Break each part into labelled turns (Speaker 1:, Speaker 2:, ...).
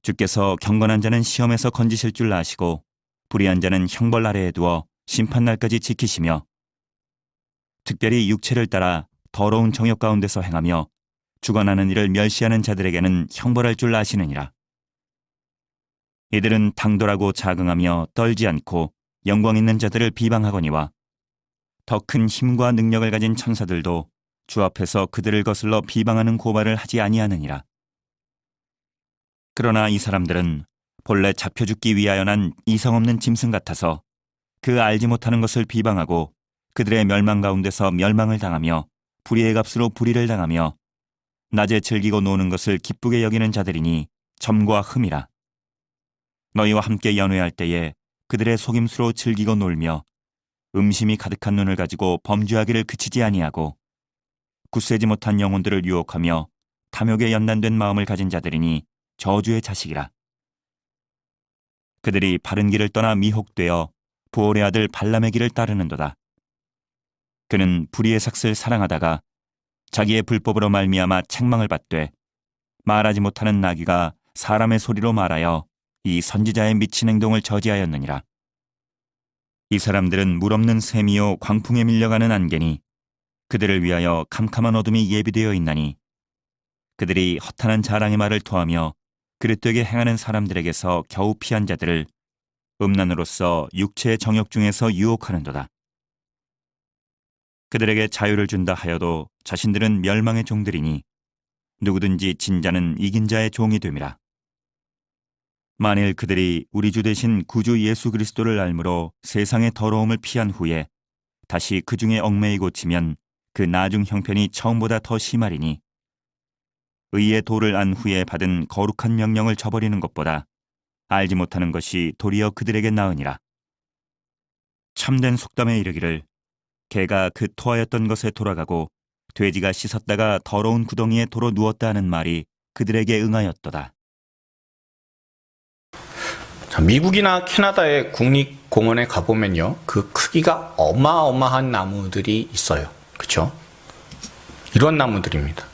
Speaker 1: 주께서 경건한 자는 시험에서 건지실 줄 아시고 불의한 자는 형벌 아래에 두어 심판날까지 지키시며 특별히 육체를 따라 더러운 정욕 가운데서 행하며 주관하는 일을 멸시하는 자들에게는 형벌할 줄 아시느니라. 이들은 당돌하고 자긍하며 떨지 않고 영광 있는 자들을 비방하거니와 더 큰 힘과 능력을 가진 천사들도 주 앞에서 그들을 거슬러 비방하는 고발을 하지 아니하느니라. 그러나 이 사람들은 본래 잡혀 죽기 위하여 난 이성 없는 짐승 같아서 그 알지 못하는 것을 비방하고 그들의 멸망 가운데서 멸망을 당하며 불의의 값으로 불의를 당하며 낮에 즐기고 노는 것을 기쁘게 여기는 자들이니 점과 흠이라. 너희와 함께 연회할 때에 그들의 속임수로 즐기고 놀며 음심이 가득한 눈을 가지고 범죄하기를 그치지 아니하고 굳세지 못한 영혼들을 유혹하며 탐욕에 연단된 마음을 가진 자들이니 저주의 자식이라. 그들이 바른 길을 떠나 미혹되어 부올의 아들 발람의 길을 따르는도다. 그는 불의의 삭을 사랑하다가 자기의 불법으로 말미암아 책망을 받되 말하지 못하는 나귀가 사람의 소리로 말하여 이 선지자의 미친 행동을 저지하였느니라. 이 사람들은 물 없는 샘이요 광풍에 밀려가는 안개니 그들을 위하여 캄캄한 어둠이 예비되어 있나니 그들이 허탄한 자랑의 말을 토하며 그릇되게 행하는 사람들에게서 겨우 피한 자들을 음란으로서 육체의 정욕 중에서 유혹하는도다. 그들에게 자유를 준다 하여도 자신들은 멸망의 종들이니 누구든지 진 자는 이긴 자의 종이 됨이라. 만일 그들이 우리 주 대신 구주 예수 그리스도를 알므로 세상의 더러움을 피한 후에 다시 그 중에 얽매이 고치면 그 나중 형편이 처음보다 더 심하리니 의의 도를 안 후에 받은 거룩한 명령을 저버리는 것보다 알지 못하는 것이 도리어 그들에게 나으니라. 참된 속담에 이르기를 개가 그 토하였던 것에 돌아가고 돼지가 씻었다가 더러운 구덩이에 도로 누웠다 하는 말이 그들에게 응하였도다.
Speaker 2: 자, 미국이나 캐나다의 국립공원에 가보면요, 그 크기가 어마어마한 나무들이 있어요. 그렇죠? 이런 나무들입니다.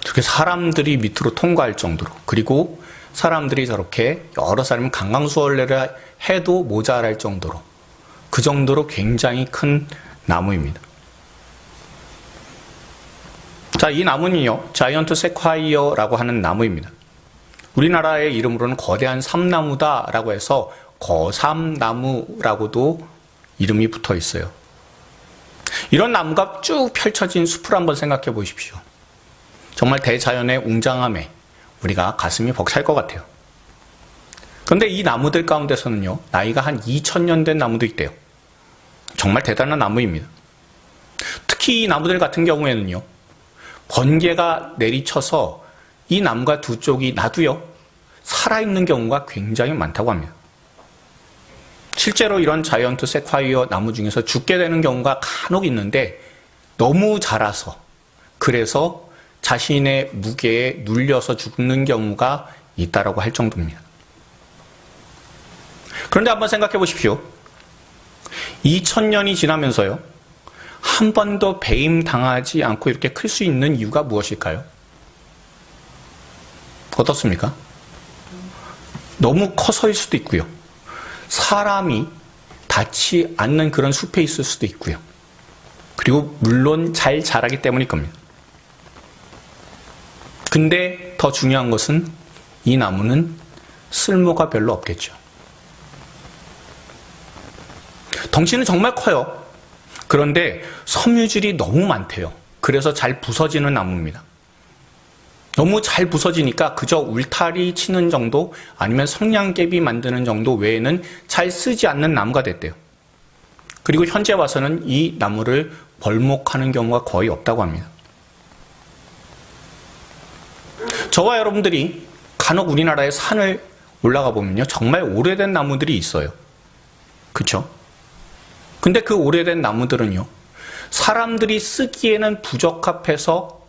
Speaker 2: 저렇게 사람들이 밑으로 통과할 정도로, 그리고 사람들이 저렇게 여러 사람이 강강수월래를 해도 모자랄 정도로, 그 정도로 굉장히 큰 나무입니다. 자, 이 나무는요, 자이언트 세콰이어라고 하는 나무입니다. 우리나라의 이름으로는 거대한 삼나무다라고 해서 거삼나무라고도 이름이 붙어 있어요. 이런 나무가 쭉 펼쳐진 숲을 한번 생각해 보십시오. 정말 대자연의 웅장함에 우리가 가슴이 벅찰 것 같아요. 그런데 이 나무들 가운데서는요, 나이가 한 2000년 된 나무도 있대요. 정말 대단한 나무입니다. 특히 이 나무들 같은 경우에는요, 번개가 내리쳐서 이 나무가 두 쪽이 나도요, 살아있는 경우가 굉장히 많다고 합니다. 실제로 이런 자이언트 세콰이어 나무 중에서 죽게 되는 경우가 간혹 있는데 너무 자라서, 그래서 자신의 무게에 눌려서 죽는 경우가 있다라고 할 정도입니다. 그런데 한번 생각해 보십시오. 2000년이 지나면서요, 한 번도 배임당하지 않고 이렇게 클 수 있는 이유가 무엇일까요? 어떻습니까? 너무 커서일 수도 있고요. 사람이 닿지 않는 그런 숲에 있을 수도 있고요. 그리고 물론 잘 자라기 때문일 겁니다. 근데 더 중요한 것은 이 나무는 쓸모가 별로 없겠죠. 덩치는 정말 커요. 그런데 섬유질이 너무 많대요. 그래서 잘 부서지는 나무입니다. 너무 잘 부서지니까 그저 울타리 치는 정도, 아니면 성냥개비 만드는 정도 외에는 잘 쓰지 않는 나무가 됐대요. 그리고 현재 와서는 이 나무를 벌목하는 경우가 거의 없다고 합니다. 저와 여러분들이 간혹 우리나라의 산을 올라가 보면요, 정말 오래된 나무들이 있어요. 그렇죠? 근데 그 오래된 나무들은요, 사람들이 쓰기에는 부적합해서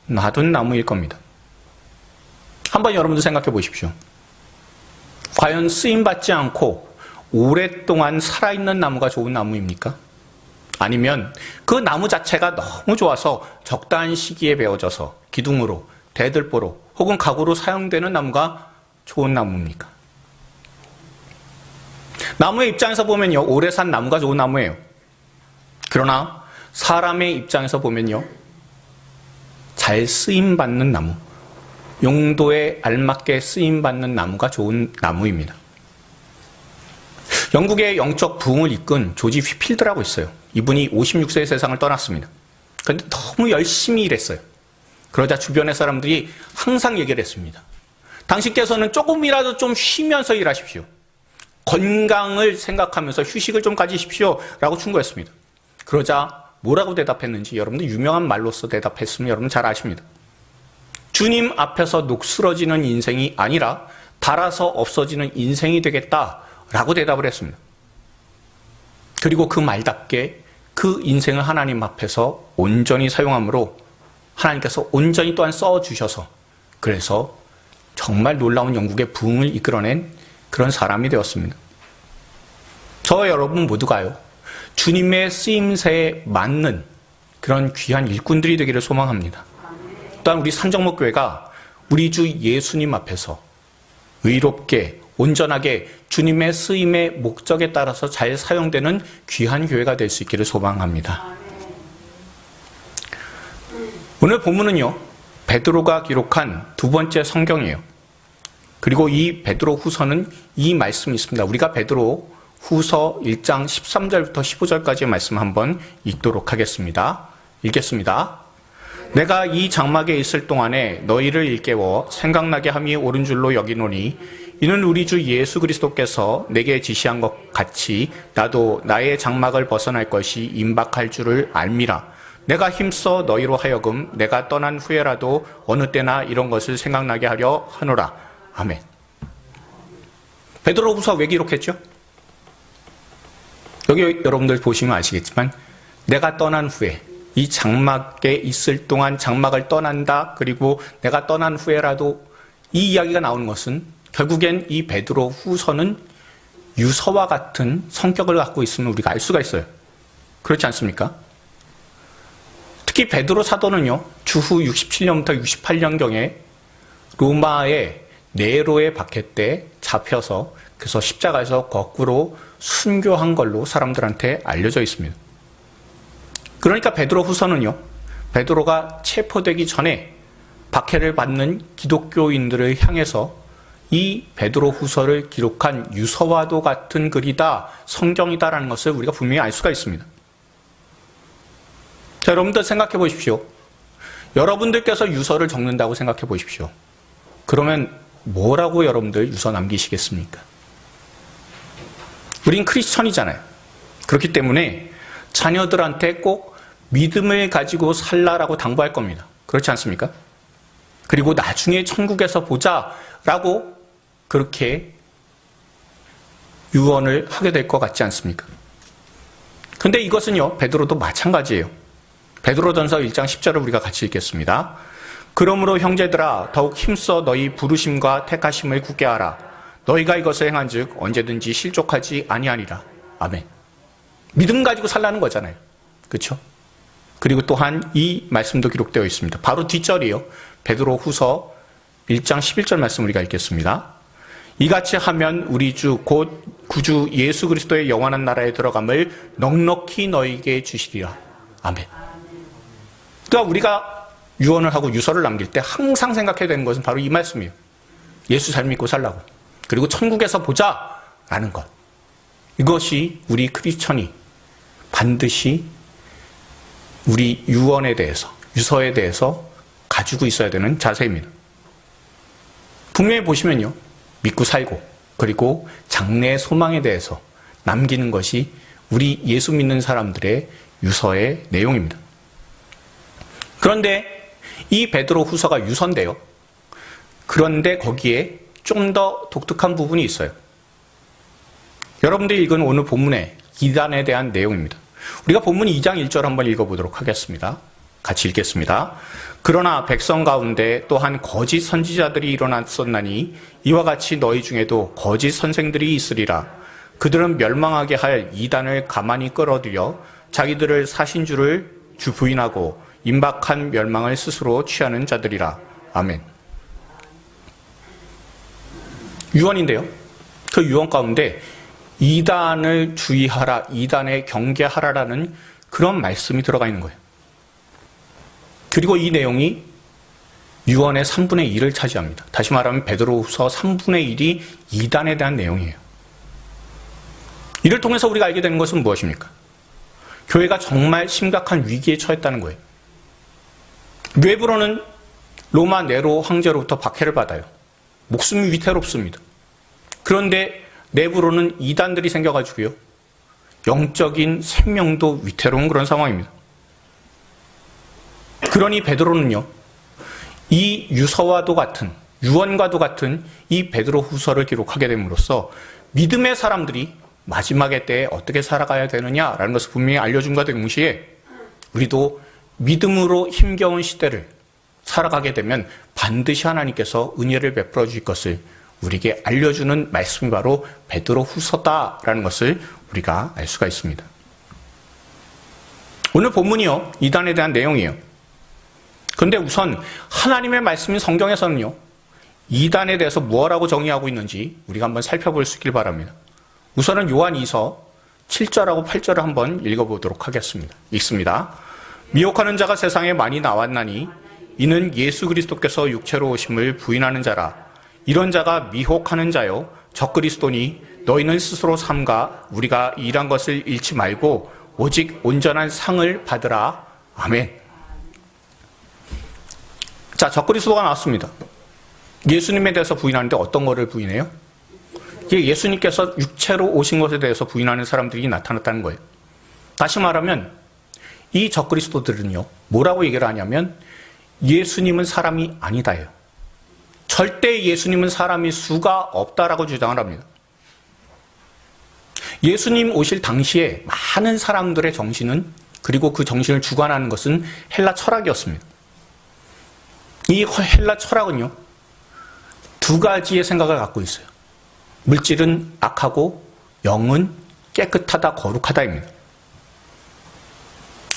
Speaker 2: 놔둔 나무일 겁니다. 한번 여러분도 생각해 보십시오. 과연 쓰임받지 않고 오랫동안 살아있는 나무가 좋은 나무입니까? 아니면 그 나무 자체가 너무 좋아서 적당한 시기에 베어져서 기둥으로, 대들보로 혹은 가구로 사용되는 나무가 좋은 나무입니까? 나무의 입장에서 보면요, 오래 산 나무가 좋은 나무예요. 그러나 사람의 입장에서 보면요, 잘 쓰임받는 나무, 용도에 알맞게 쓰임받는 나무가 좋은 나무입니다. 영국의 영적 부흥을 이끈 조지 휘필드라고 있어요. 이분이 56세에 세상을 떠났습니다. 그런데 너무 열심히 일했어요. 그러자 주변의 사람들이 항상 얘기를 했습니다. 당신께서는 조금이라도 좀 쉬면서 일하십시오. 건강을 생각하면서 휴식을 좀 가지십시오. 라고 충고했습니다. 그러자 뭐라고 대답했는지 여러분들 유명한 말로써 대답했으면 여러분 잘 아십니다. 주님 앞에서 녹슬어지는 인생이 아니라 닳아서 없어지는 인생이 되겠다라고 대답을 했습니다. 그리고 그 말답게 그 인생을 하나님 앞에서 온전히 사용함으로 하나님께서 온전히 또한 써주셔서 그래서 정말 놀라운 영국의 부흥을 이끌어낸 그런 사람이 되었습니다. 저와 여러분 모두가요, 주님의 쓰임새에 맞는 그런 귀한 일꾼들이 되기를 소망합니다. 또한 우리 산정목교회가 우리 주 예수님 앞에서 의롭게 온전하게 주님의 쓰임의 목적에 따라서 잘 사용되는 귀한 교회가 될 수 있기를 소망합니다. 오늘 본문은요, 베드로가 기록한 두 번째 성경이에요. 그리고 이 베드로 후서는 이 말씀이 있습니다. 우리가 베드로 후서 1장 13절부터 15절까지의 말씀 한번 읽도록 하겠습니다. 읽겠습니다. 내가 이 장막에 있을 동안에 너희를 일깨워 생각나게 함이 옳은 줄로 여기노니 이는 우리 주 예수 그리스도께서 내게 지시한 것 같이 나도 나의 장막을 벗어날 것이 임박할 줄을 알미라. 내가 힘써 너희로 하여금 내가 떠난 후에라도 어느 때나 이런 것을 생각나게 하려 하노라. 아멘. 베드로후서 왜 기록했죠? 여기 여러분들 보시면 아시겠지만 내가 떠난 후에 이 장막에 있을 동안 장막을 떠난다. 그리고 내가 떠난 후에라도 이 이야기가 나오는 것은 결국엔 이 베드로 후서는 유서와 같은 성격을 갖고 있음을 우리가 알 수가 있어요. 그렇지 않습니까? 특히 베드로 사도는요, 주후 67년부터 68년경에 로마의 네로의 박해 때 잡혀서 그래서 십자가에서 거꾸로 순교한 걸로 사람들한테 알려져 있습니다. 그러니까 베드로 후서는요, 베드로가 체포되기 전에 박해를 받는 기독교인들을 향해서 이 베드로 후서를 기록한 유서와도 같은 글이다, 성경이다라는 것을 우리가 분명히 알 수가 있습니다. 자, 여러분들 생각해 보십시오. 여러분들께서 유서를 적는다고 생각해 보십시오. 그러면 뭐라고 여러분들 유서 남기시겠습니까? 우린 크리스천이잖아요. 그렇기 때문에 자녀들한테 꼭 믿음을 가지고 살라라고 당부할 겁니다. 그렇지 않습니까? 그리고 나중에 천국에서 보자라고 그렇게 유언을 하게 될 것 같지 않습니까? 근데 이것은요, 베드로도 마찬가지예요. 베드로전서 1장 10절을 우리가 같이 읽겠습니다. 그러므로 형제들아 더욱 힘써 너희 부르심과 택하심을 굳게 하라. 너희가 이것을 행한즉 언제든지 실족하지 아니하리라. 아멘. 믿음 가지고 살라는 거잖아요. 그렇죠? 그리고 또한 이 말씀도 기록되어 있습니다. 바로 뒷절이요. 베드로 후서 1장 11절 말씀 우리가 읽겠습니다. 이같이 하면 우리 주 곧 구주 예수 그리스도의 영원한 나라에 들어감을 넉넉히 너희에게 주시리라. 아멘. 그러니까 우리가 유언을 하고 유서를 남길 때 항상 생각해야 되는 것은 바로 이 말씀이에요. 예수 잘 믿고 살라고. 그리고 천국에서 보자라는 것. 이것이 우리 크리스천이 반드시 우리 유언에 대해서, 유서에 대해서 가지고 있어야 되는 자세입니다. 분명히 보시면요, 믿고 살고 그리고 장래의 소망에 대해서 남기는 것이 우리 예수 믿는 사람들의 유서의 내용입니다. 그런데 이 베드로 후서가 유서인데요. 그런데 거기에 좀 더 독특한 부분이 있어요. 여러분들이 읽은 오늘 본문의 이단에 대한 내용입니다. 우리가 본문 2장 1절 한번 읽어보도록 하겠습니다. 같이 읽겠습니다. 그러나 백성 가운데 또한 거짓 선지자들이 일어났었나니 이와 같이 너희 중에도 거짓 선생들이 있으리라. 그들은 멸망하게 할 이단을 가만히 끌어들여 자기들을 사신주를 부인하고 임박한 멸망을 스스로 취하는 자들이라. 아멘. 유언인데요. 그 유언 가운데 이단을 주의하라, 이단에 경계하라라는 그런 말씀이 들어가 있는 거예요. 그리고 이 내용이 유언의 3분의 1을 차지합니다. 다시 말하면 베드로후서 3분의 1이 이단에 대한 내용이에요. 이를 통해서 우리가 알게 되는 것은 무엇입니까? 교회가 정말 심각한 위기에 처했다는 거예요. 외부로는 로마 네로 황제로부터 박해를 받아요. 목숨이 위태롭습니다. 그런데 내부로는 이단들이 생겨가지고요. 영적인 생명도 위태로운 그런 상황입니다. 그러니 베드로는요. 이 유서와도 같은, 유언과도 같은 이 베드로 후서를 기록하게 됨으로써 믿음의 사람들이 마지막의 때에 어떻게 살아가야 되느냐라는 것을 분명히 알려준과 동시에 우리도 믿음으로 힘겨운 시대를 살아가게 되면 반드시 하나님께서 은혜를 베풀어 주실 것을 우리에게 알려주는 말씀이 바로 베드로 후서다라는 것을 우리가 알 수가 있습니다. 오늘 본문이요. 이단에 대한 내용이에요. 그런데 우선 하나님의 말씀인 성경에서는요. 이단에 대해서 무엇라고 정의하고 있는지 우리가 한번 살펴볼 수 있길 바랍니다. 우선은 요한 2서 7절하고 8절을 한번 읽어보도록 하겠습니다. 읽습니다. 미혹하는 자가 세상에 많이 나왔나니 이는 예수 그리스도께서 육체로 오심을 부인하는 자라. 이런 자가 미혹하는 자요 적그리스도니 너희는 스스로 삼가 우리가 일한 것을 잃지 말고 오직 온전한 상을 받으라. 아멘. 자, 적그리스도가 나왔습니다. 예수님에 대해서 부인하는데 어떤 거를 부인해요? 이게 예수님께서 육체로 오신 것에 대해서 부인하는 사람들이 나타났다는 거예요. 다시 말하면 이 적그리스도들은요. 뭐라고 얘기를 하냐면 예수님은 사람이 아니다예요. 절대 예수님은 사람이 수가 없다라고 주장을 합니다. 예수님 오실 당시에 많은 사람들의 정신은 그리고 그 정신을 주관하는 것은 헬라 철학이었습니다. 이 헬라 철학은요. 두 가지의 생각을 갖고 있어요. 물질은 악하고 영은 깨끗하다, 거룩하다입니다.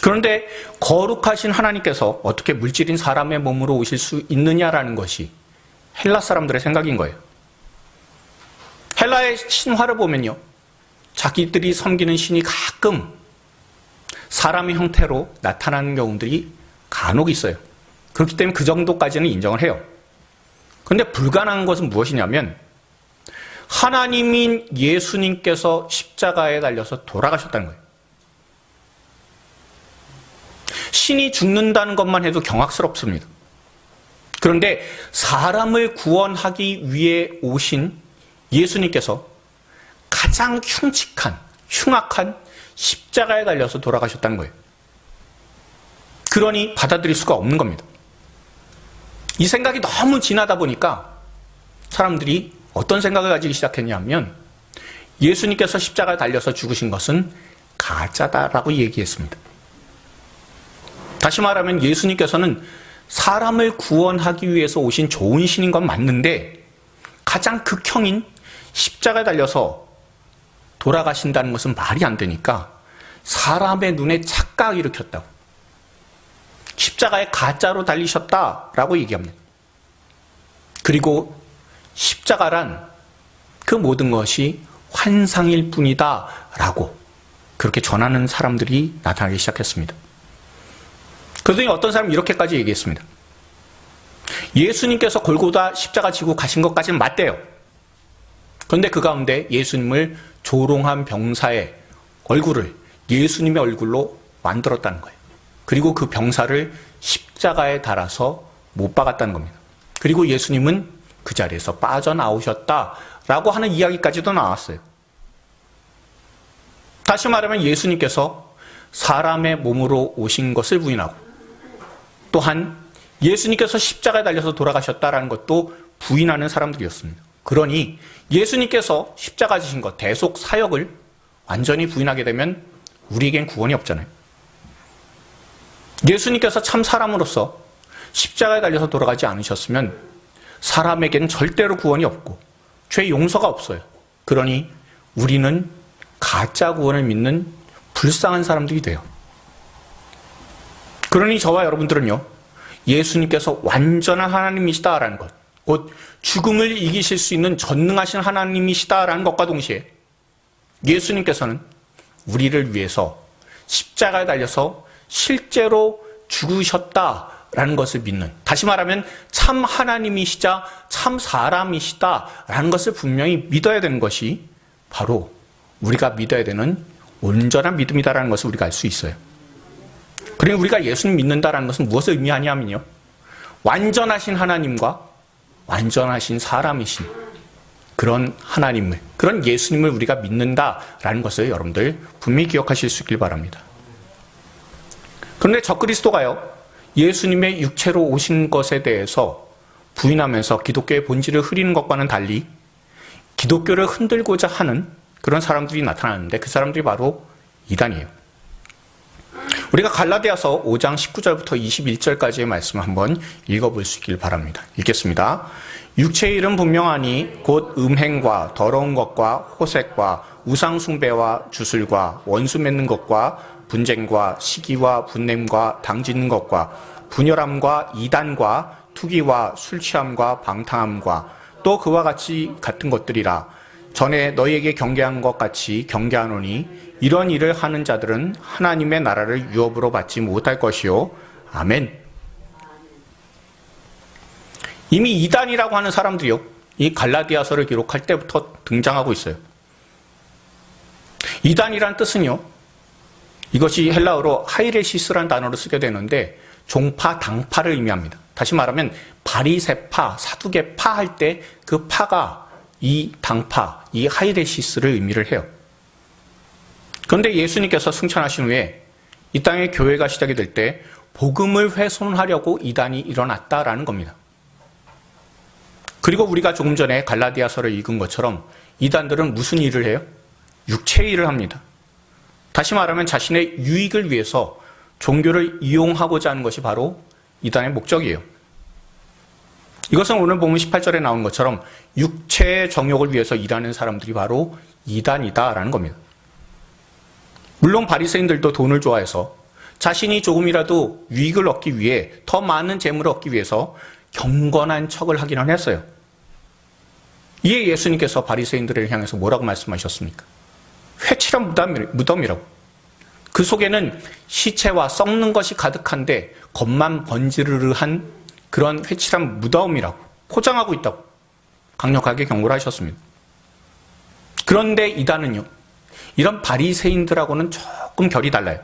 Speaker 2: 그런데 거룩하신 하나님께서 어떻게 물질인 사람의 몸으로 오실 수 있느냐라는 것이 헬라 사람들의 생각인 거예요. 헬라의 신화를 보면요. 자기들이 섬기는 신이 가끔 사람의 형태로 나타나는 경우들이 간혹 있어요. 그렇기 때문에 그 정도까지는 인정을 해요. 그런데 불가능한 것은 무엇이냐면 하나님인 예수님께서 십자가에 달려서 돌아가셨다는 거예요. 신이 죽는다는 것만 해도 경악스럽습니다. 그런데 사람을 구원하기 위해 오신 예수님께서 가장 흉측한, 흉악한 십자가에 달려서 돌아가셨다는 거예요. 그러니 받아들일 수가 없는 겁니다. 이 생각이 너무 진하다 보니까 사람들이 어떤 생각을 가지기 시작했냐면 예수님께서 십자가에 달려서 죽으신 것은 가짜다라고 얘기했습니다. 다시 말하면 예수님께서는 사람을 구원하기 위해서 오신 좋은 신인 건 맞는데 가장 극형인 십자가에 달려서 돌아가신다는 것은 말이 안 되니까 사람의 눈에 착각을 일으켰다고. 십자가에 가짜로 달리셨다라고 얘기합니다. 그리고 십자가란 그 모든 것이 환상일 뿐이다라고 그렇게 전하는 사람들이 나타나기 시작했습니다. 그러더니 어떤 사람이 이렇게까지 얘기했습니다. 예수님께서 골고다 십자가 지고 가신 것까지는 맞대요. 그런데 그 가운데 예수님을 조롱한 병사의 얼굴을 예수님의 얼굴로 만들었다는 거예요. 그리고 그 병사를 십자가에 달아서 못 박았다는 겁니다. 그리고 예수님은 그 자리에서 빠져나오셨다라고 하는 이야기까지도 나왔어요. 다시 말하면 예수님께서 사람의 몸으로 오신 것을 부인하고 또한 예수님께서 십자가에 달려서 돌아가셨다라는 것도 부인하는 사람들이었습니다. 그러니 예수님께서 십자가 지신 것, 대속 사역을 완전히 부인하게 되면 우리에겐 구원이 없잖아요. 예수님께서 참 사람으로서 십자가에 달려서 돌아가지 않으셨으면 사람에게는 절대로 구원이 없고 죄 용서가 없어요. 그러니 우리는 가짜 구원을 믿는 불쌍한 사람들이 돼요. 그러니 저와 여러분들은요. 예수님께서 완전한 하나님이시다라는 것, 곧 죽음을 이기실 수 있는 전능하신 하나님이시다라는 것과 동시에 예수님께서는 우리를 위해서 십자가에 달려서 실제로 죽으셨다라는 것을 믿는, 다시 말하면 참 하나님이시자 참 사람이시다라는 것을 분명히 믿어야 되는 것이 바로 우리가 믿어야 되는 온전한 믿음이다라는 것을 우리가 알 수 있어요. 그리고 우리가 예수님 믿는다라는 것은 무엇을 의미하냐면요, 완전하신 하나님과 완전하신 사람이신 그런 하나님을, 그런 예수님을 우리가 믿는다라는 것을 여러분들 분명히 기억하실 수 있길 바랍니다. 그런데 적그리스도가요, 예수님의 육체로 오신 것에 대해서 부인하면서 기독교의 본질을 흐리는 것과는 달리 기독교를 흔들고자 하는 그런 사람들이 나타나는데, 그 사람들이 바로 이단이에요. 우리가 갈라디아서 5장 19절부터 21절까지의 말씀을 한번 읽어볼 수 있길 바랍니다. 읽겠습니다. 육체의 일은 분명하니 곧 음행과 더러운 것과 호색과 우상숭배와 주술과 원수 맺는 것과 분쟁과 시기와 분냄과 당짓는 것과 분열함과 이단과 투기와 술취함과 방탕함과 또 그와 같은 것들이라. 전에 너희에게 경계한 것 같이 경계하노니 이런 일을 하는 자들은 하나님의 나라를 유업으로 받지 못할 것이요. 아멘. 이미 이단이라고 하는 사람들이요, 이 갈라디아서를 기록할 때부터 등장하고 있어요. 이단이란 뜻은요, 이것이 헬라어로 하이레시스라는 단어를 쓰게 되는데 종파, 당파를 의미합니다. 다시 말하면 바리새파, 사두개파 할 때 그 파가 이 당파, 이 하이레시스를 의미를 해요. 그런데 예수님께서 승천하신 후에 이 땅에 교회가 시작이 될 때 복음을 훼손하려고 이단이 일어났다라는 겁니다. 그리고 우리가 조금 전에 갈라디아서를 읽은 것처럼 이단들은 무슨 일을 해요? 육체의 일을 합니다. 다시 말하면 자신의 유익을 위해서 종교를 이용하고자 하는 것이 바로 이단의 목적이에요. 이것은 오늘 보면 18절에 나온 것처럼 육체의 정욕을 위해서 일하는 사람들이 바로 이단이다라는 겁니다. 물론 바리새인들도 돈을 좋아해서 자신이 조금이라도 유익을 얻기 위해, 더 많은 재물을 얻기 위해서 경건한 척을 하기는 했어요. 이에 예수님께서 바리새인들을 향해서 뭐라고 말씀하셨습니까? 회칠한 무덤이라고. 그 속에는 시체와 썩는 것이 가득한데 겉만 번지르르한 그런 회칠한 무덤이라고 포장하고 있다고 강력하게 경고를 하셨습니다. 그런데 이단은요, 이런 바리새인들하고는 조금 결이 달라요.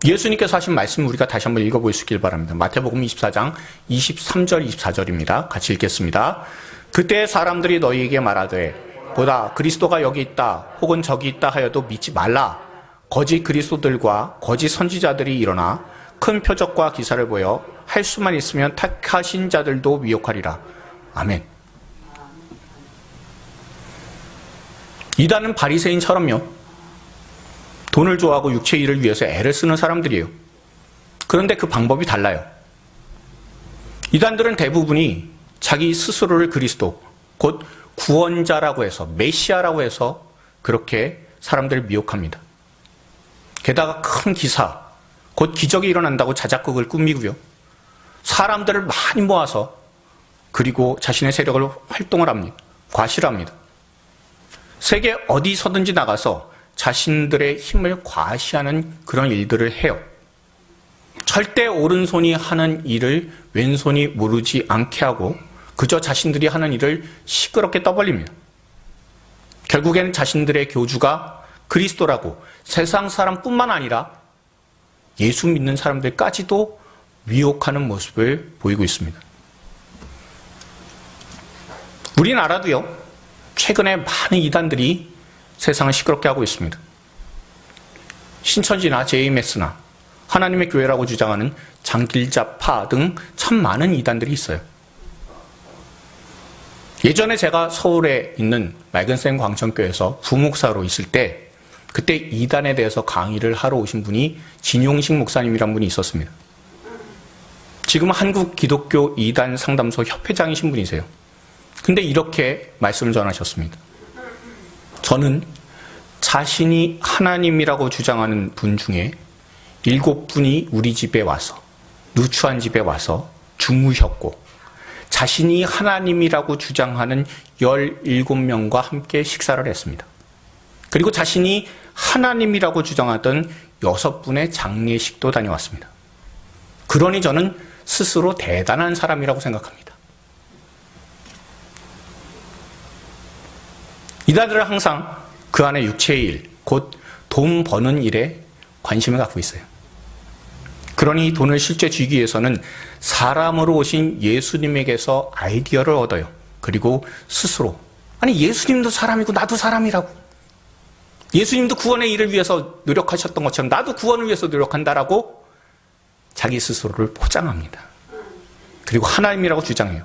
Speaker 2: 예수님께서 하신 말씀을 우리가 다시 한번 읽어볼 수 있길 바랍니다. 마태복음 24장 23절 24절입니다. 같이 읽겠습니다. 그때 사람들이 너희에게 말하되 보다 그리스도가 여기 있다 혹은 저기 있다 하여도 믿지 말라. 거짓 그리스도들과 거짓 선지자들이 일어나 큰 표적과 기사를 보여 할 수만 있으면 택하신 자들도 미혹하리라. 아멘. 이단은 바리새인처럼요, 돈을 좋아하고 육체의 일을 위해서 애를 쓰는 사람들이에요. 그런데 그 방법이 달라요. 이단들은 대부분이 자기 스스로를 그리스도, 곧 구원자라고 해서, 메시아라고 해서 그렇게 사람들을 미혹합니다. 게다가 큰 기사, 곧 기적이 일어난다고 자작극을 꾸미고요, 사람들을 많이 모아서 그리고 자신의 세력을 활동을 합니다. 과시합니다. 세계 어디서든지 나가서 자신들의 힘을 과시하는 그런 일들을 해요. 절대 오른손이 하는 일을 왼손이 모르지 않게 하고 그저 자신들이 하는 일을 시끄럽게 떠벌립니다. 결국에는 자신들의 교주가 그리스도라고 세상 사람뿐만 아니라 예수 믿는 사람들까지도 미혹하는 모습을 보이고 있습니다. 우리나라도요, 최근에 많은 이단들이 세상을 시끄럽게 하고 있습니다. 신천지나 JMS나 하나님의 교회라고 주장하는 장길자파 등 참 많은 이단들이 있어요. 예전에 제가 서울에 있는 맑은샘 광천교회에서 부목사로 있을 때 그때 이단에 대해서 강의를 하러 오신 분이 진용식 목사님이란 분이 있었습니다. 지금 한국 기독교 이단 상담소 협회장이신 분이세요. 근데 이렇게 말씀을 전하셨습니다. 저는 자신이 하나님이라고 주장하는 분 중에 7분이 우리 집에 와서, 누추한 집에 와서 주무셨고, 자신이 하나님이라고 주장하는 17명과 함께 식사를 했습니다. 그리고 자신이 하나님이라고 주장하던 6분의 장례식도 다녀왔습니다. 그러니 저는 스스로 대단한 사람이라고 생각합니다. 이단들은 항상 그 안에 육체의 일, 곧 돈 버는 일에 관심을 갖고 있어요. 그러니 돈을 실제 쥐기 위해서는 사람으로 오신 예수님에게서 아이디어를 얻어요. 그리고 스스로, 아니 예수님도 사람이고 나도 사람이라고, 예수님도 구원의 일을 위해서 노력하셨던 것처럼 나도 구원을 위해서 노력한다라고 자기 스스로를 포장합니다. 그리고 하나님이라고 주장해요.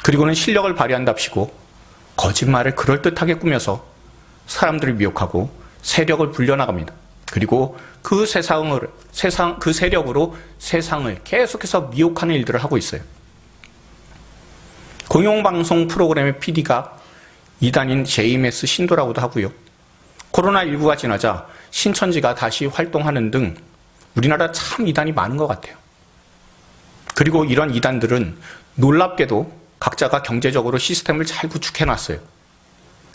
Speaker 2: 그리고는 실력을 발휘한답시고 거짓말을 그럴듯하게 꾸며서 사람들을 미혹하고 세력을 불려나갑니다. 그리고 그 세력으로 세상을 계속해서 미혹하는 일들을 하고 있어요. 공영방송 프로그램의 PD가 이단인 JMS 신도라고도 하고요. 코로나19가 지나자 신천지가 다시 활동하는 등 우리나라 참 이단이 많은 것 같아요. 그리고 이런 이단들은 놀랍게도 각자가 경제적으로 시스템을 잘 구축해놨어요.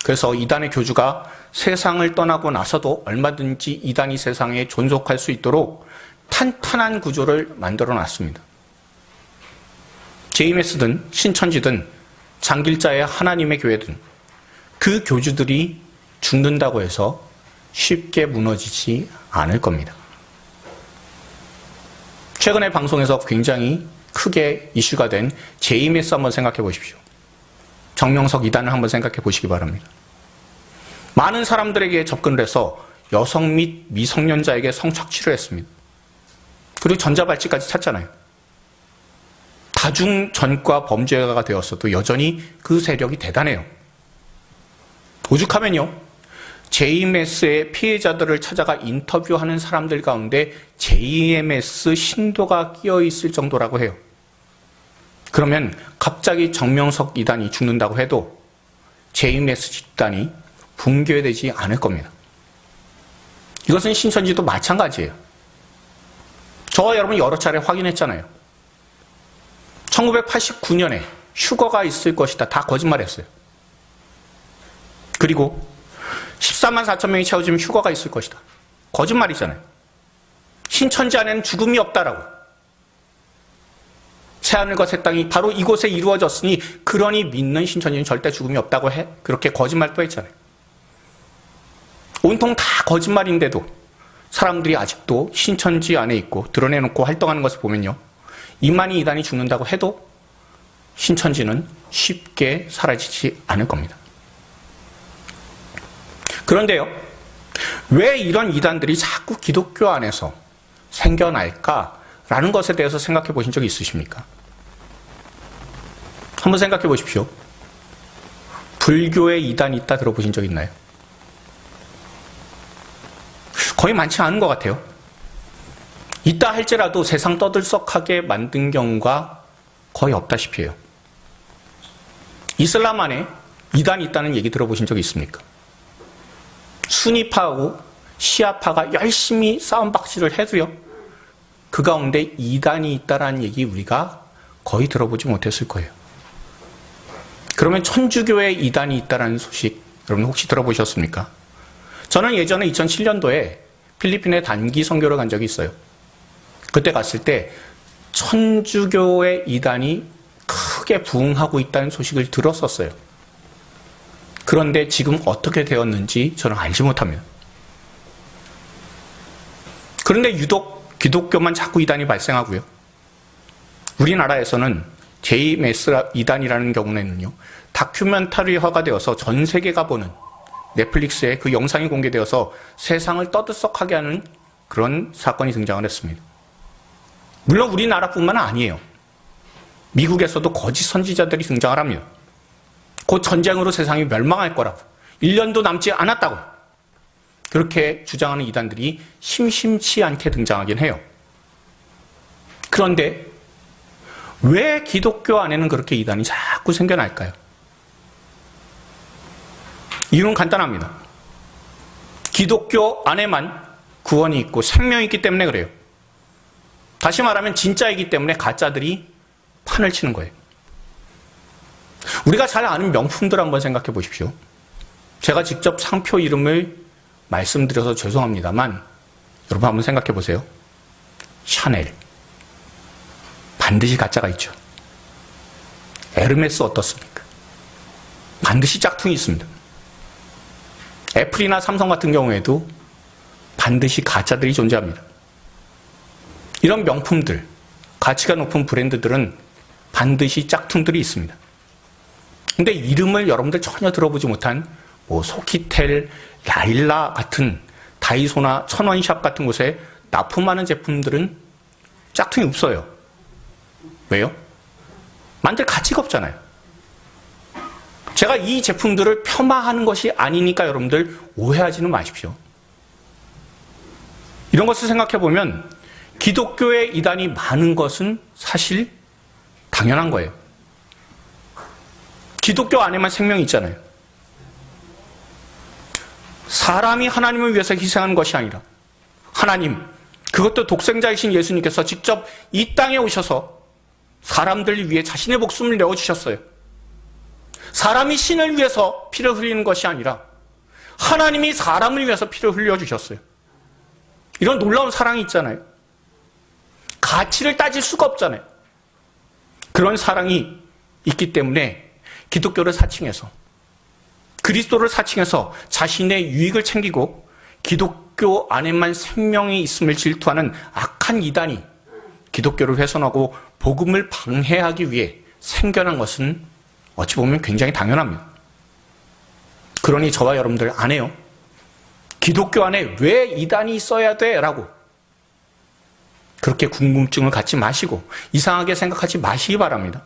Speaker 2: 그래서 이단의 교주가 세상을 떠나고 나서도 얼마든지 이단이 세상에 존속할 수 있도록 탄탄한 구조를 만들어놨습니다. JMS든 신천지든 장길자의 하나님의 교회든 그 교주들이 죽는다고 해서 쉽게 무너지지 않을 겁니다. 최근에 방송에서 굉장히 크게 이슈가 된 JMS 한번 생각해 보십시오. 정명석 이단을 한번 생각해 보시기 바랍니다. 많은 사람들에게 접근을 해서 여성 및 미성년자에게 성착취를 했습니다. 그리고 전자발찌까지 찼잖아요. 다중 전과 범죄가 되었어도 여전히 그 세력이 대단해요. 오죽하면요, JMS의 피해자들을 찾아가 인터뷰하는 사람들 가운데 JMS 신도가 끼어 있을 정도라고 해요. 그러면 갑자기 정명석 이단이 죽는다고 해도 JMS 집단이 붕괴되지 않을 겁니다. 이것은 신천지도 마찬가지예요. 저와 여러분 여러 차례 확인했잖아요. 1989년에 휴거가 있을 것이다. 다 거짓말했어요. 그리고 14만 4천 명이 채워지면 휴거가 있을 것이다. 거짓말이잖아요. 신천지 안에는 죽음이 없다라고. 새하늘과 새 땅이 바로 이곳에 이루어졌으니 그러니 믿는 신천지는 절대 죽음이 없다고 해. 그렇게 거짓말도 했잖아요. 온통 다 거짓말인데도 사람들이 아직도 신천지 안에 있고 드러내놓고 활동하는 것을 보면요, 이만희 이단이 죽는다고 해도 신천지는 쉽게 사라지지 않을 겁니다. 그런데요, 왜 이런 이단들이 자꾸 기독교 안에서 생겨날까라는 것에 대해서 생각해 보신 적이 있으십니까? 한번 생각해 보십시오. 불교에 이단이 있다 들어보신 적 있나요? 거의 많지 않은 것 같아요. 있다 할지라도 세상 떠들썩하게 만든 경우가 거의 없다시피 해요. 이슬람 안에 이단이 있다는 얘기 들어보신 적 있습니까? 수니파하고 시아파가 열심히 싸움박질을 해도요, 그 가운데 이단이 있다라는 얘기 우리가 거의 들어보지 못했을 거예요. 그러면 천주교에 이단이 있다라는 소식 여러분 혹시 들어보셨습니까? 저는 예전에 2007년도에 필리핀에 단기 선교를 간 적이 있어요. 그때 갔을 때 천주교의 이단이 크게 부흥하고 있다는 소식을 들었었어요. 그런데 지금 어떻게 되었는지 저는 알지 못합니다. 그런데 유독 기독교만 자꾸 이단이 발생하고요. 우리나라에서는 JMS 이단이라는 경우에는요, 다큐멘터리화가 되어서 전 세계가 보는 넷플릭스에 그 영상이 공개되어서 세상을 떠들썩하게 하는 그런 사건이 등장을 했습니다. 물론 우리나라뿐만 아니에요. 미국에서도 거짓 선지자들이 등장을 합니다. 곧 전쟁으로 세상이 멸망할 거라고, 1년도 남지 않았다고 그렇게 주장하는 이단들이 심심치 않게 등장하긴 해요. 그런데 왜 기독교 안에는 그렇게 이단이 자꾸 생겨날까요? 이유는 간단합니다. 기독교 안에만 구원이 있고 생명이 있기 때문에 그래요. 다시 말하면 진짜이기 때문에 가짜들이 판을 치는 거예요. 우리가 잘 아는 명품들 한번 생각해 보십시오. 제가 직접 상표 이름을 말씀드려서 죄송합니다만 여러분 한번 생각해 보세요. 샤넬. 반드시 가짜가 있죠. 에르메스 어떻습니까? 반드시 짝퉁이 있습니다. 애플이나 삼성 같은 경우에도 반드시 가짜들이 존재합니다. 이런 명품들, 가치가 높은 브랜드들은 반드시 짝퉁들이 있습니다. 근데 이름을 여러분들 전혀 들어보지 못한 소키텔, 라일라 같은 다이소나 천원샵 같은 곳에 납품하는 제품들은 짝퉁이 없어요. 왜요? 만들 가치가 없잖아요. 제가 이 제품들을 폄하하는 것이 아니니까 여러분들 오해하지는 마십시오. 이런 것을 생각해 보면 기독교의 이단이 많은 것은 사실 당연한 거예요. 기독교 안에만 생명이 있잖아요. 사람이 하나님을 위해서 희생하는 것이 아니라 하나님, 그것도 독생자이신 예수님께서 직접 이 땅에 오셔서 사람들을 위해 자신의 목숨을 내어주셨어요. 사람이 신을 위해서 피를 흘리는 것이 아니라 하나님이 사람을 위해서 피를 흘려주셨어요. 이런 놀라운 사랑이 있잖아요. 가치를 따질 수가 없잖아요. 그런 사랑이 있기 때문에 기독교를 사칭해서, 그리스도를 사칭해서 자신의 유익을 챙기고 기독교 안에만 생명이 있음을 질투하는 악한 이단이 기독교를 훼손하고 복음을 방해하기 위해 생겨난 것은 어찌 보면 굉장히 당연합니다. 그러니 저와 여러분들 안 해요. 기독교 안에 왜 이단이 있어야 돼? 라고 그렇게 궁금증을 갖지 마시고 이상하게 생각하지 마시기 바랍니다.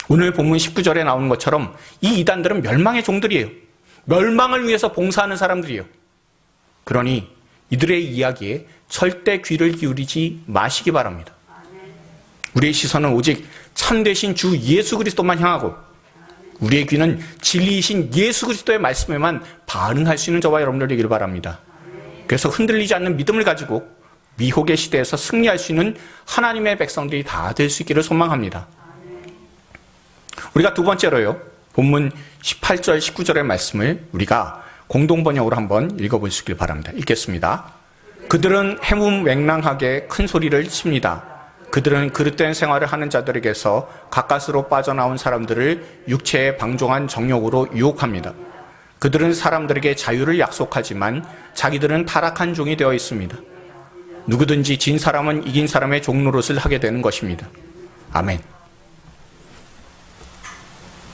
Speaker 2: 오늘 본문 19절에 나오는 것처럼 이 이단들은 멸망의 종들이에요. 멸망을 위해서 봉사하는 사람들이에요. 그러니 이들의 이야기에 절대 귀를 기울이지 마시기 바랍니다. 우리의 시선은 오직 참되신 주 예수 그리스도만 향하고 우리의 귀는 진리이신 예수 그리스도의 말씀에만 반응할 수 있는 저와 여러분들 되기를 바랍니다. 그래서 흔들리지 않는 믿음을 가지고 미혹의 시대에서 승리할 수 있는 하나님의 백성들이 다 될 수 있기를 소망합니다. 우리가 두 번째로요, 본문 18절, 19절의 말씀을 우리가 공동번역으로 한번 읽어보시길 바랍니다. 읽겠습니다. 그들은 해무맹랑하게 큰 소리를 칩니다. 그들은 그릇된 생활을 하는 자들에게서 가까스로 빠져나온 사람들을 육체에 방종한 정욕으로 유혹합니다. 그들은 사람들에게 자유를 약속하지만 자기들은 타락한 종이 되어 있습니다. 누구든지 진 사람은 이긴 사람의 종노릇을 하게 되는 것입니다. 아멘.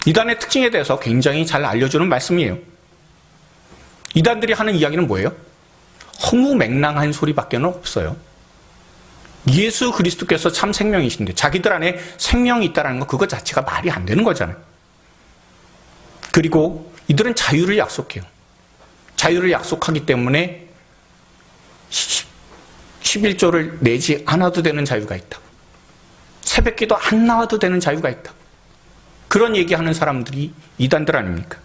Speaker 2: 이단의 특징에 대해서 굉장히 잘 알려주는 말씀이에요. 이단들이 하는 이야기는 뭐예요? 허무맹랑한 소리밖에 없어요. 예수 그리스도께서 참 생명이신데 자기들 안에 생명이 있다는 거 그것 자체가 말이 안 되는 거잖아요. 그리고 이들은 자유를 약속해요. 자유를 약속하기 때문에 11조를 내지 않아도 되는 자유가 있다. 새벽기도 안 나와도 되는 자유가 있다. 그런 얘기하는 사람들이 이단들 아닙니까?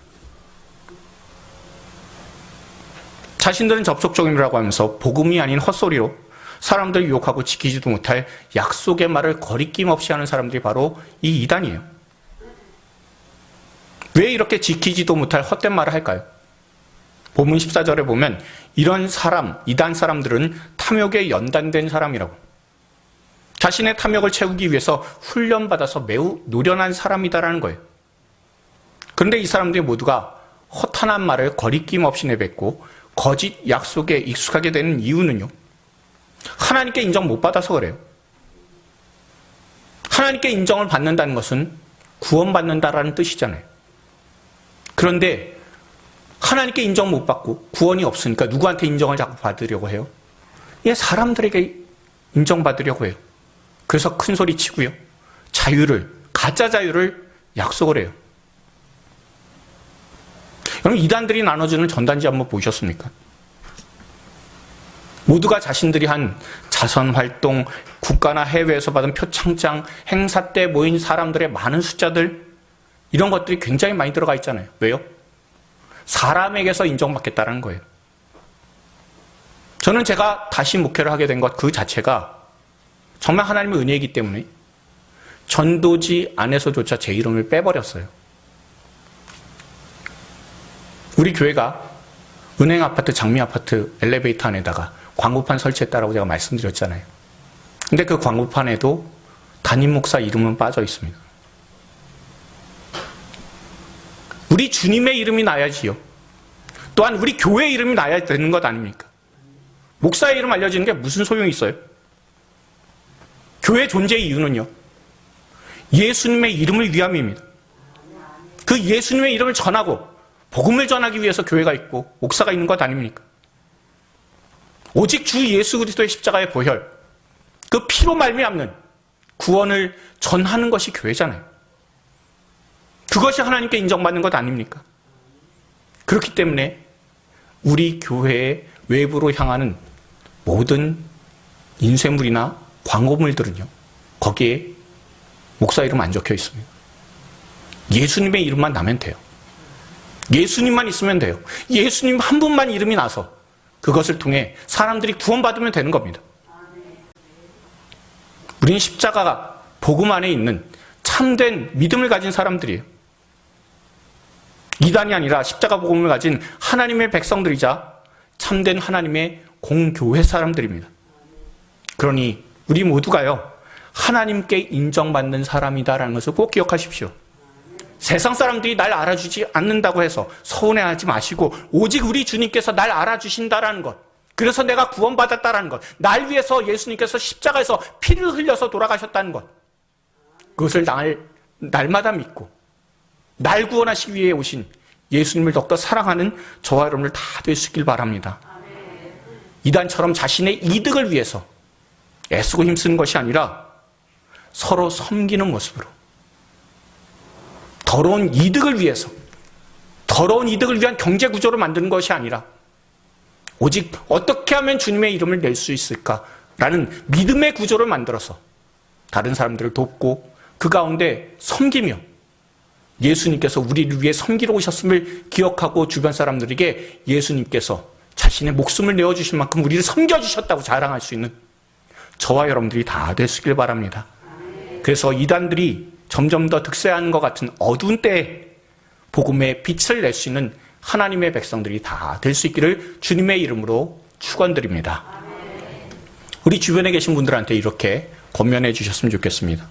Speaker 2: 자신들은 접속종이라고 하면서 복음이 아닌 헛소리로 사람들을 유혹하고 지키지도 못할 약속의 말을 거리낌 없이 하는 사람들이 바로 이 이단이에요. 왜 이렇게 지키지도 못할 헛된 말을 할까요? 본문 14절에 보면 이런 사람, 이단 사람들은 탐욕에 연단된 사람이라고. 자신의 탐욕을 채우기 위해서 훈련받아서 매우 노련한 사람이다라는 거예요. 그런데 이 사람들이 모두가 허탄한 말을 거리낌 없이 내뱉고 거짓 약속에 익숙하게 되는 이유는요, 하나님께 인정 못 받아서 그래요. 하나님께 인정을 받는다는 것은 구원받는다라는 뜻이잖아요. 그런데 하나님께 인정 못 받고 구원이 없으니까 누구한테 인정을 자꾸 받으려고 해요? 사람들에게 인정받으려고 해요. 그래서 큰 소리 치고요, 가짜 자유를 약속을 해요. 여러분, 이단들이 나눠주는 전단지 한번 보셨습니까? 모두가 자신들이 한 자선활동, 국가나 해외에서 받은 표창장, 행사 때 모인 사람들의 많은 숫자들, 이런 것들이 굉장히 많이 들어가 있잖아요. 왜요? 사람에게서 인정받겠다는 거예요. 저는 제가 다시 목회를 하게 된 것 그 자체가 정말 하나님의 은혜이기 때문에 전도지 안에서조차 제 이름을 빼버렸어요. 우리 교회가 은행 아파트, 장미 아파트 엘리베이터 안에다가 광고판 설치했다라고 제가 말씀드렸잖아요. 근데 그 광고판에도 담임 목사 이름은 빠져 있습니다. 우리 주님의 이름이 나야지요. 또한 우리 교회 이름이 나야 되는 것 아닙니까? 목사의 이름 알려지는 게 무슨 소용이 있어요? 교회 존재의 이유는요, 예수님의 이름을 위함입니다. 그 예수님의 이름을 전하고 복음을 전하기 위해서 교회가 있고 목사가 있는 것 아닙니까? 오직 주 예수 그리스도의 십자가의 보혈, 그 피로 말미암는 구원을 전하는 것이 교회잖아요. 그것이 하나님께 인정받는 것 아닙니까? 그렇기 때문에 우리 교회의 외부로 향하는 모든 인쇄물이나 광고물들은요, 거기에 목사 이름 안 적혀 있습니다. 예수님의 이름만 나면 돼요. 예수님만 있으면 돼요. 예수님 한 분만 이름이 나서 그것을 통해 사람들이 구원받으면 되는 겁니다. 우리는 십자가가 복음 안에 있는 참된 믿음을 가진 사람들이에요. 이단이 아니라 십자가 복음을 가진 하나님의 백성들이자 참된 하나님의 공교회 사람들입니다. 그러니 우리 모두가요, 하나님께 인정받는 사람이다라는 것을 꼭 기억하십시오. 세상 사람들이 날 알아주지 않는다고 해서 서운해하지 마시고, 오직 우리 주님께서 날 알아주신다라는 것, 그래서 내가 구원받았다라는 것, 날 위해서 예수님께서 십자가에서 피를 흘려서 돌아가셨다는 것, 그것을 날마다 믿고 날 구원하시기 위해 오신 예수님을 더욱더 사랑하는 저와 여러분들 다 될 수 있길 바랍니다. 이단처럼 자신의 이득을 위해서 애쓰고 힘쓰는 것이 아니라 서로 섬기는 모습으로, 더러운 이득을 위해서, 더러운 이득을 위한 경제 구조를 만드는 것이 아니라 오직 어떻게 하면 주님의 이름을 낼 수 있을까라는 믿음의 구조를 만들어서 다른 사람들을 돕고 그 가운데 섬기며, 예수님께서 우리를 위해 섬기러 오셨음을 기억하고 주변 사람들에게 예수님께서 자신의 목숨을 내어주신 만큼 우리를 섬겨주셨다고 자랑할 수 있는 저와 여러분들이 다 되시길 바랍니다. 그래서 이단들이 점점 더 득세하는 것 같은 어두운 때에 복음의 빛을 낼 수 있는 하나님의 백성들이 다 될 수 있기를 주님의 이름으로 축원드립니다. 우리 주변에 계신 분들한테 이렇게 권면해 주셨으면 좋겠습니다.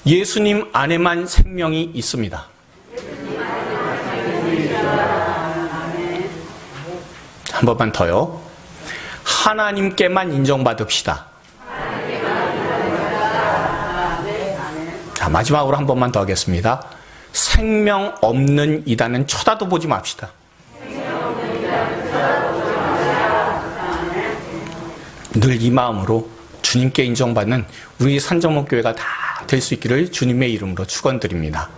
Speaker 2: 예수님 안에만 생명이 있습니다. 한 번만 더요. 하나님께만 인정받읍시다. 자, 마지막으로 한 번만 더 하겠습니다. 생명 없는 이단은 쳐다도 보지 맙시다. 늘 이 마음으로 주님께 인정받는 우리 산정목교회가 다 될 수 있기를 주님의 이름으로 축원드립니다.